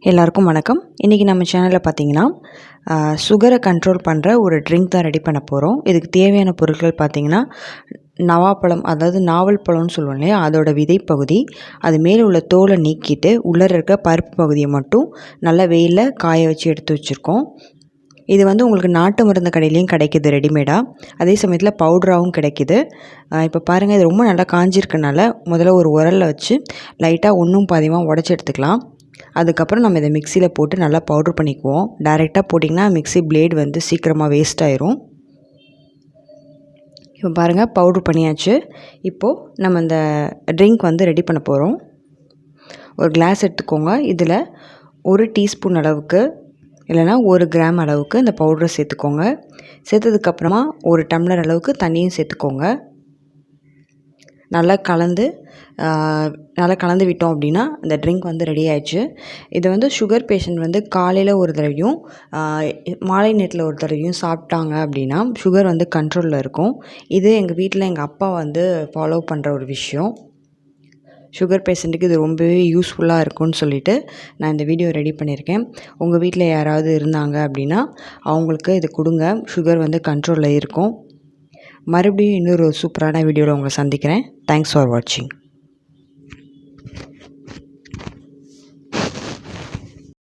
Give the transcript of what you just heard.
எல்லாருக்கும் வணக்கம். இன்றைக்கி நம்ம சேனலில் பார்த்தீங்கன்னா சுகரை கண்ட்ரோல் பண்ணுற ஒரு ட்ரிங்க் தான் ரெடி பண்ண போகிறோம். இதுக்கு தேவையான பொருட்கள் பார்த்திங்கன்னா நவாப்பழம், அதாவது நாவல் பழம்னு சொல்லுவோம் இல்லையா, அதோட விதைப்பகுதி, அது மேலே உள்ள தோலை நீக்கிட்டு உள்ளே இருக்க பருப்பு பகுதியை மட்டும் நல்லா வெயிலில் காய வச்சு எடுத்து வச்சுருக்கோம். இது வந்து உங்களுக்கு நாட்டு மருந்து கடையிலையும் கிடைக்கிது ரெடிமேடாக, அதே சமயத்தில் பவுடராகவும் கிடைக்கிது. இப்போ பாருங்கள், இது ரொம்ப நல்லா காஞ்சிருக்கனால முதல்ல ஒரு உரலில் வச்சு லைட்டாக ஒன்றும் பாதியமாக உடச்சி எடுத்துக்கலாம். அதுக்கப்புறம் நம்ம இதை மிக்சியில் போட்டு நல்லா பவுட்ரு பண்ணிக்குவோம். டைரெக்டாக போட்டிங்கன்னா மிக்சி பிளேடு வந்து சீக்கிரமாக வேஸ்ட் ஆயிரும். இப்போ பாருங்கள், பவுட்ரு பண்ணியாச்சு. இப்போது நம்ம இந்த ட்ரிங்க் வந்து ரெடி பண்ண போகிறோம். ஒரு கிளாஸ் எடுத்துக்கோங்க. இதில் 1 டீஸ்பூன் அளவுக்கு இல்லைனா 1 கிராம் அளவுக்கு இந்த பவுடரை சேர்த்துக்கோங்க. சேர்த்ததுக்கப்புறமா 1 டம்ளர் அளவுக்கு தண்ணியும் சேர்த்துக்கோங்க. நல்லா கலந்து விட்டோம் அப்படின்னா இந்த ட்ரிங்க் வந்து ரெடி ஆயிடுச்சு. இதை வந்து சுகர் பேஷண்ட் வந்து காலையில் ஒரு தடவையும் மாலை நேரத்தில் ஒரு தடவையும் சாப்பிட்டாங்க அப்படின்னா சுகர் வந்து கண்ட்ரோலில் இருக்கும். இது எங்கள் வீட்டில் எங்கள் அப்பா வந்து ஃபாலோ பண்ணுற ஒரு விஷயம். சுகர் பேஷண்ட்டுக்கு இது ரொம்பவே யூஸ்ஃபுல்லாக இருக்கும்னு சொல்லிவிட்டு நான் இந்த வீடியோ ரெடி பண்ணியிருக்கேன். உங்கள் வீட்டில் யாராவது இருந்தாங்க அப்படின்னா அவங்களுக்கு இது கொடுங்க. சுகர் வந்து கண்ட்ரோலில் இருக்கும். மறுபடியும் இன்னொரு சூப்பரான வீடியோவில் உங்களை சந்திக்கிறேன். தேங்க்ஸ் ஃபார் வாட்சிங்.